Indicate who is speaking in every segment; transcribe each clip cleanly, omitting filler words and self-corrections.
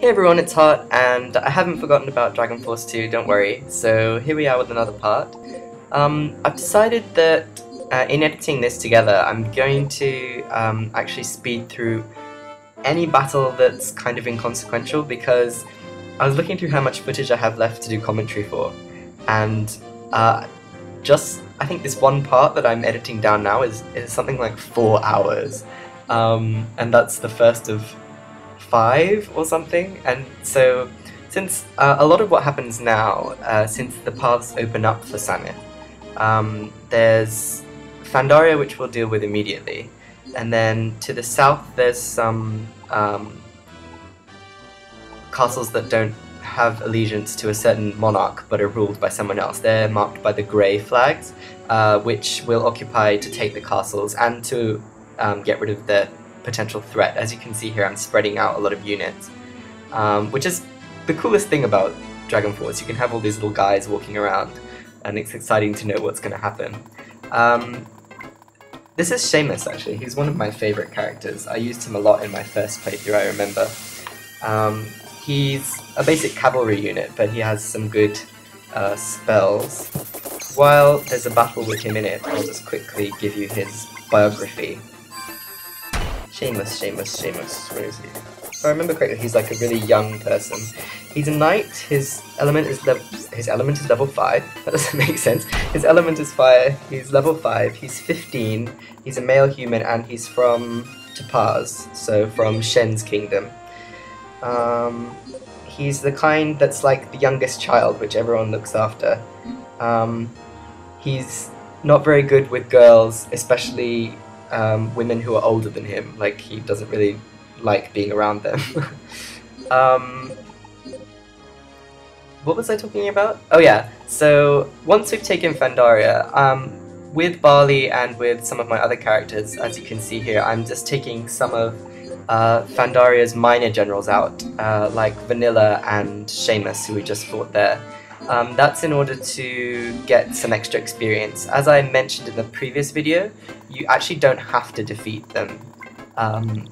Speaker 1: Hey everyone, it's Hart, and I haven't forgotten about Dragon Force 2, don't worry. So here we are with another part. I've decided that in editing this together, I'm going to actually speed through any battle that's kind of inconsequential, because I was looking through how much footage I have left to do commentary for, and I think this one part that I'm editing down now is something like 4 hours, and that's the first of 5 or something. And so since a lot of what happens now, since the paths open up for Sanith, there's Pandaria, which we'll deal with immediately, and then to the south there's some castles that don't have allegiance to a certain monarch but are ruled by someone else. They're marked by the grey flags, which we'll occupy to take the castles and to get rid of the potential threat. As you can see here, I'm spreading out a lot of units, which is the coolest thing about Dragon Force. You can have all these little guys walking around, and it's exciting to know what's going to happen. This is Seamus, actually. He's one of my favourite characters. I used him a lot in my first playthrough, I remember. He's a basic cavalry unit, but he has some good spells. While there's a battle with him in it, I'll just quickly give you his biography. Seamus, where is he? If I remember correctly, he's like a really young person. He's a knight. His element is level 5. That doesn't make sense. His element is fire. He's level 5. He's 15. He's a male human, and he's from Topaz, so from Shen's kingdom. He's the kind that's like the youngest child, which everyone looks after. He's not very good with girls, especially women who are older than him. Like, he doesn't really like being around them. What was I talking about? Oh yeah, so once we've taken Pandaria, with Barley and with some of my other characters, as you can see here, I'm just taking some of Pandaria's minor generals out, like Vanilla and Seamus, who we just fought there. That's in order to get some extra experience. As I mentioned in the previous video, you actually don't have to defeat them.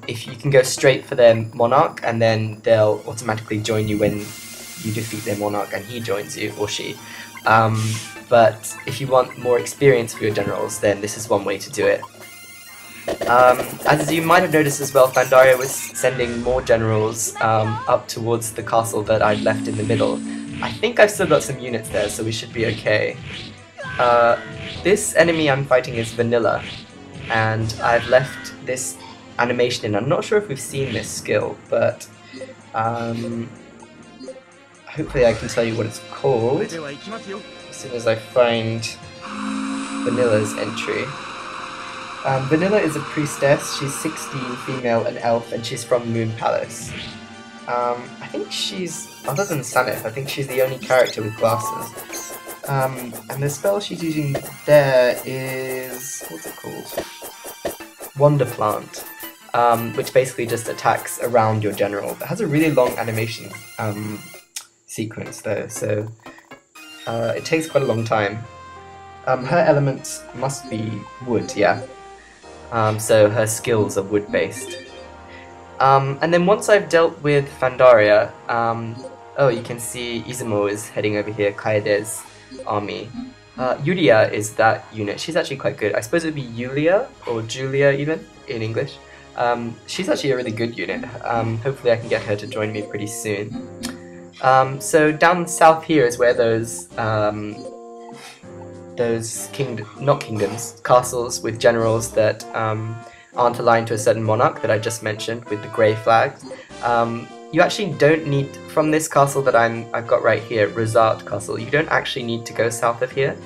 Speaker 1: If you can go straight for their monarch, and then they'll automatically join you when you defeat their monarch and he joins you, or she. But if you want more experience for your generals, then this is one way to do it. As you might have noticed as well, Pandaria was sending more generals up towards the castle that I'd left in the middle. I think I've still got some units there, so we should be okay. This enemy I'm fighting is Vanilla, and I've left this animation in. I'm not sure if we've seen this skill, but hopefully I can tell you what it's called as soon as I find Vanilla's entry. Vanilla is a priestess. She's 16, female, an elf, and she's from Moon Palace. I think she's, other than Sanith, I think she's the only character with glasses. And the spell she's using there is, what's it called? Wonder Plant, which basically just attacks around your general. It has a really long animation sequence though, so it takes quite a long time. Her elements must be wood, yeah. So her skills are wood-based. And then once I've dealt with Pandaria, oh, you can see Izumo is heading over here, Kaede's army. Yuria is that unit. She's actually quite good. I suppose it would be Yulia, or Julia even, in English. She's actually a really good unit. Hopefully I can get her to join me pretty soon. So down south here is where those castles with generals that aren't aligned to a certain monarch that I just mentioned with the grey flags. You actually don't need, from this castle that I've got right here, Rosart Castle, you don't actually need to go south of here,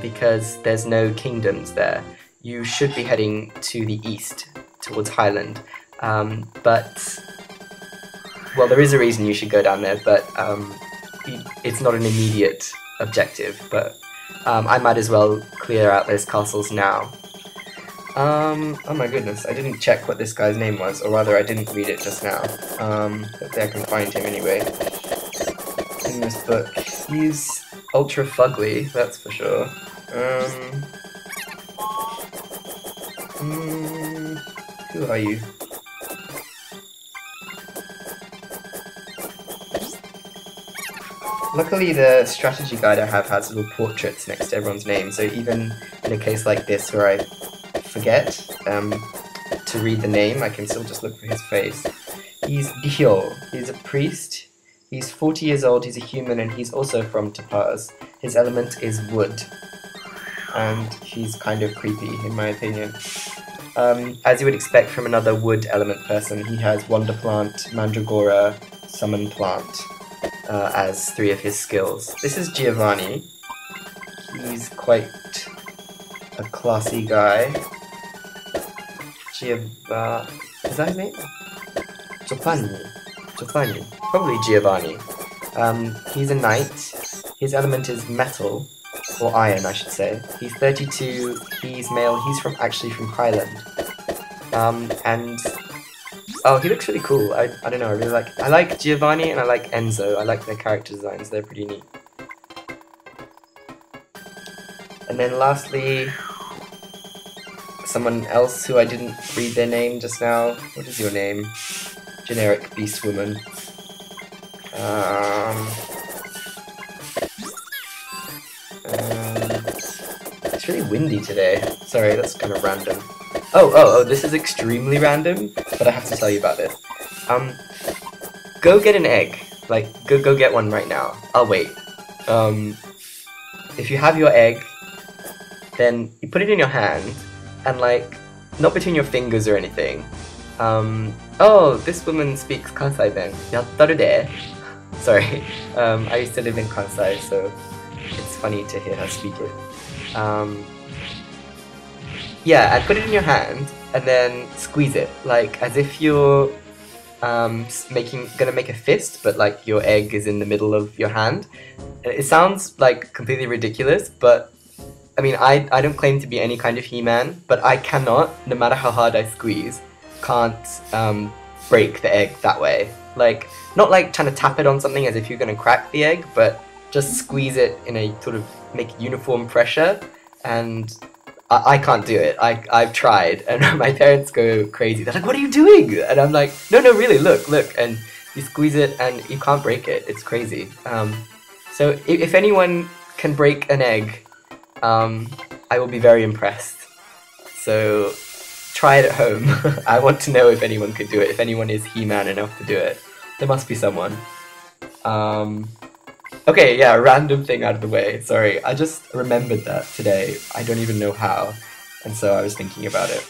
Speaker 1: because there's no kingdoms there. You should be heading to the east, towards Highland. But, well, there is a reason you should go down there, but it's not an immediate objective, but I might as well clear out those castles now. Oh my goodness, I didn't check what this guy's name was, or rather I didn't read it just now. Hopefully I can find him anyway in this book. He's ultra fugly, that's for sure. Who are you? Luckily, the strategy guide I have has little portraits next to everyone's name, so even in a case like this where I forget to read the name, I can still just look for his face. He's Gihyo. He's a priest. He's 40 years old, he's a human, and he's also from Topaz. His element is wood. And he's kind of creepy, in my opinion. As you would expect from another wood element person, he has Wonder Plant, Mandragora, Summon Plant as 3 of his skills. This is Giovanni. He's quite a classy guy. Is that his name? Giovanni. Probably Giovanni. He's a knight. His element is metal. Or iron, I should say. He's 32, he's male, he's actually from Highland. And oh, he looks really cool. I don't know, I like Giovanni and I like Enzo. I like their character designs, they're pretty neat. And then lastly, someone else who I didn't read their name just now. What is your name? Generic beast woman. It's really windy today. Sorry, that's kind of random. Oh, this is extremely random, but I have to tell you about this. Go get an egg. Like, go get one right now. I'll wait. If you have your egg, then you put it in your hand, and like, not between your fingers or anything. Oh, this woman speaks Kansai then. Yattaru de. Sorry, I used to live in Kansai, so it's funny to hear her speak it. Yeah, and put it in your hand, and then squeeze it, like as if you're gonna make a fist, but like your egg is in the middle of your hand. It sounds like completely ridiculous, but I mean, I don't claim to be any kind of He-Man, but I cannot, no matter how hard I squeeze, can't break the egg that way. Like, not like trying to tap it on something as if you're gonna crack the egg, but just squeeze it in a sort of make uniform pressure, and I can't do it. I've tried, and my parents go crazy. They're like, "What are you doing?" And I'm like, "No, really, look." And you squeeze it, and you can't break it. It's crazy. So if anyone can break an egg, I will be very impressed. So try it at home. I want to know if anyone could do it. If anyone is He-Man enough to do it, there must be someone. Okay, yeah, random thing out of the way. Sorry, I just remembered that today. I don't even know how, and so I was thinking about it.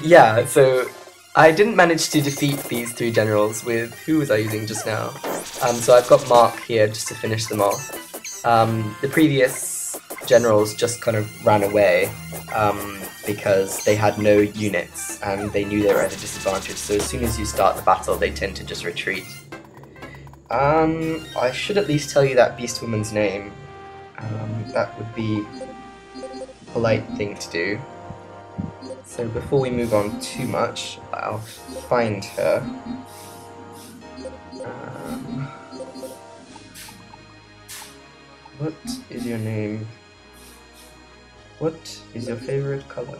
Speaker 1: Yeah, so I didn't manage to defeat these 3 generals with... Who was I using just now? So I've got Mark here just to finish them off. The previous generals just kind of ran away because they had no units and they knew they were at a disadvantage, so as soon as you start the battle they tend to just retreat. I should at least tell you that beast woman's name. That would be a polite thing to do. So before we move on too much, I'll find her. What is your name? What is your favorite color?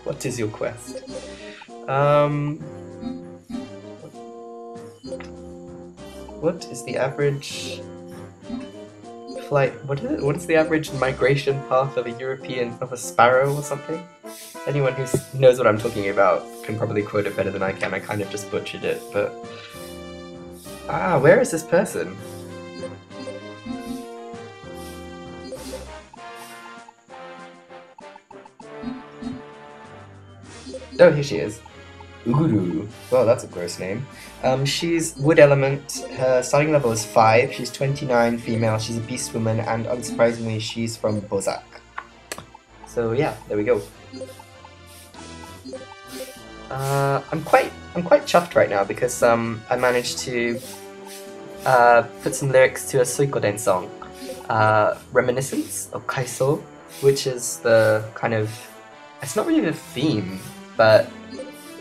Speaker 1: What is your quest? What is the average flight? What is it? What is the average migration path of a sparrow or something? Anyone who knows what I'm talking about can probably quote it better than I can. I kind of just butchered it, but where is this person? Oh, here she is. Uguru. Well, that's a gross name. She's wood element. Her starting level is 5. She's 29, female. She's a beast woman, and unsurprisingly, she's from Bozak. So yeah, there we go. I'm quite chuffed right now because I managed to put some lyrics to a Suikoden song, Reminiscence of Kaiso, which is the kind of, it's not really the theme, but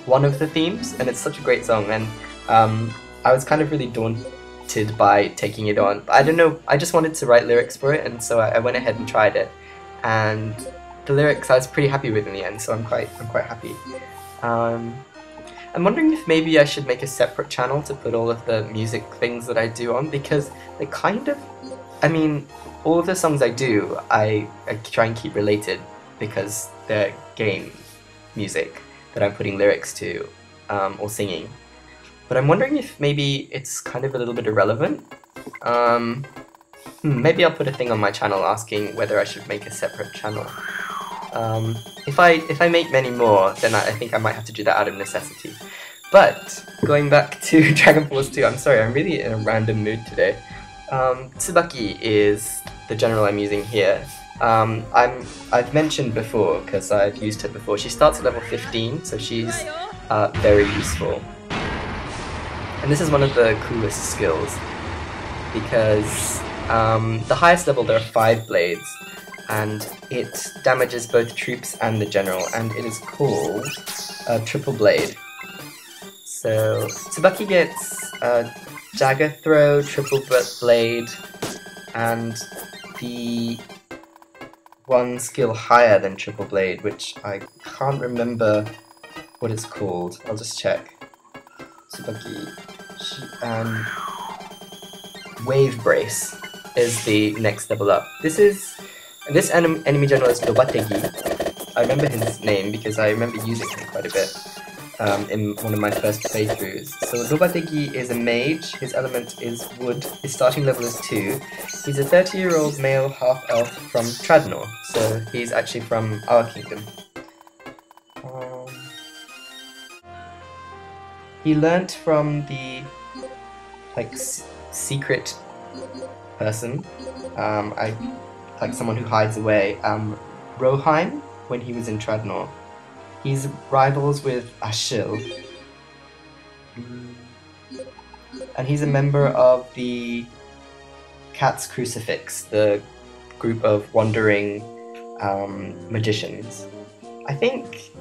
Speaker 1: one of the themes, and it's such a great song, and I was kind of really daunted by taking it on. I don't know, I just wanted to write lyrics for it, and so I went ahead and tried it, and the lyrics I was pretty happy with in the end, so I'm quite happy. I'm wondering if maybe I should make a separate channel to put all of the music things that I do on, because they kind of, I mean, all of the songs I do, I try and keep related because they're game music that I'm putting lyrics to, or singing. But I'm wondering if maybe it's kind of a little bit irrelevant. Maybe I'll put a thing on my channel asking whether I should make a separate channel. If I make many more, then I think I might have to do that out of necessity. But going back to Dragon Force 2, I'm sorry, I'm really in a random mood today. Tsubaki is the general I'm using here. I've mentioned before, because I've used her before, she starts at level 15, so she's very useful. And this is one of the coolest skills, because the highest level there are 5 blades, and it damages both troops and the general, and it is called Triple Blade. So Tsubaki gets Dagger Throw, Triple Blade, and the one skill higher than Triple Blade, which I can't remember what it's called. I'll just check. Tsubaki, Wave Brace is the next level up. This enemy general is Dobategi. I remember his name because I remember using him quite a bit in one of my first playthroughs. So Dobategi is a mage, his element is wood, his starting level is 2. He's a 30-year-old male half-elf from Tradnor, so he's actually from our kingdom. He learnt from the secret person, like someone who hides away, Roheim, when he was in Tradnor. He's rivals with Ashil, and he's a member of the Cat's Crucifix, the group of wandering magicians. I think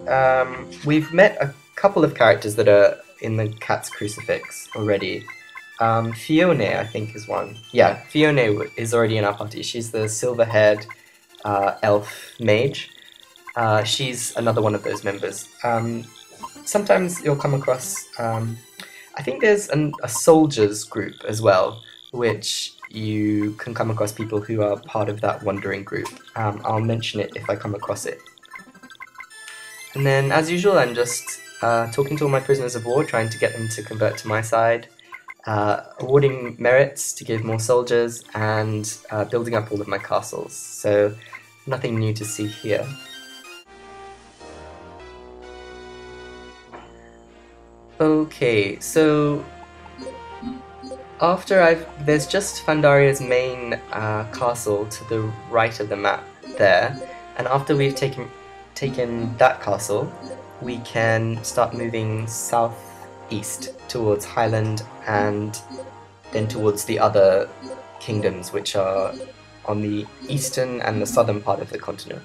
Speaker 1: we've met a couple of characters that are in the Cat's Crucifix already. Fiona, I think, is one. Yeah, Fiona is already in our party. She's the silver-haired elf mage. She's another one of those members. Sometimes you'll come across, I think there's a soldiers group as well, which you can come across people who are part of that wandering group. I'll mention it if I come across it. And then, as usual, I'm just talking to all my prisoners of war, trying to get them to convert to my side, awarding merits to give more soldiers, and building up all of my castles. So, nothing new to see here. Okay, so there's just Fandaria's main castle to the right of the map there, and after we've taken that castle, we can start moving southeast towards Highland and then towards the other kingdoms, which are on the eastern and the southern part of the continent.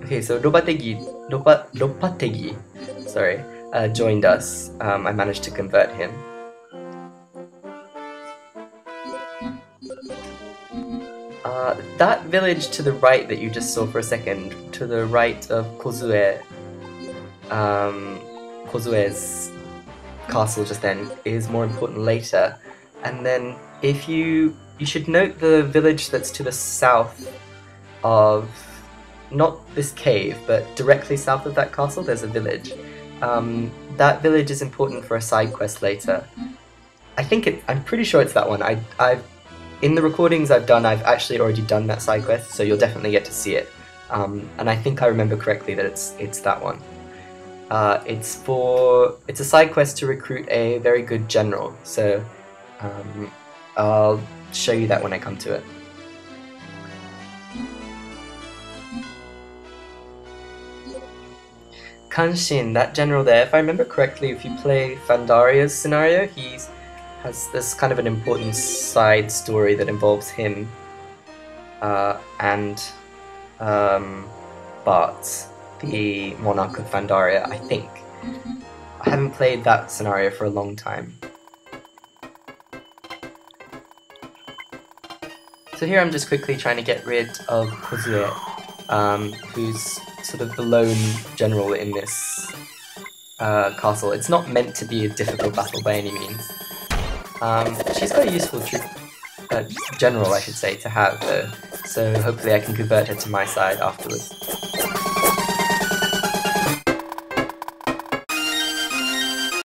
Speaker 1: Okay, so Lopategi, sorry, joined us. I managed to convert him. That village to the right that you just saw for a second, to the right of Kozue, Kozue's castle just then, is more important later. And then if you should note the village that's to the south of, not this cave, but directly south of that castle, there's a village. That village is important for a side quest later. I'm pretty sure it's that one. In the recordings I've done, I've actually already done that side quest, so you'll definitely get to see it. And I think I remember correctly that it's that one. It's a side quest to recruit a very good general, so I'll show you that when I come to it. Kanshin, that general there, if I remember correctly, if you play Fandaria's scenario, he has this kind of an important side story that involves him and Bart, the monarch of Fandaria, I think. I haven't played that scenario for a long time. So here I'm just quickly trying to get rid of Kozue, who's sort of the lone general in this castle. It's not meant to be a difficult battle by any means. She's quite a useful general, I should say, to have though, so hopefully I can convert her to my side afterwards.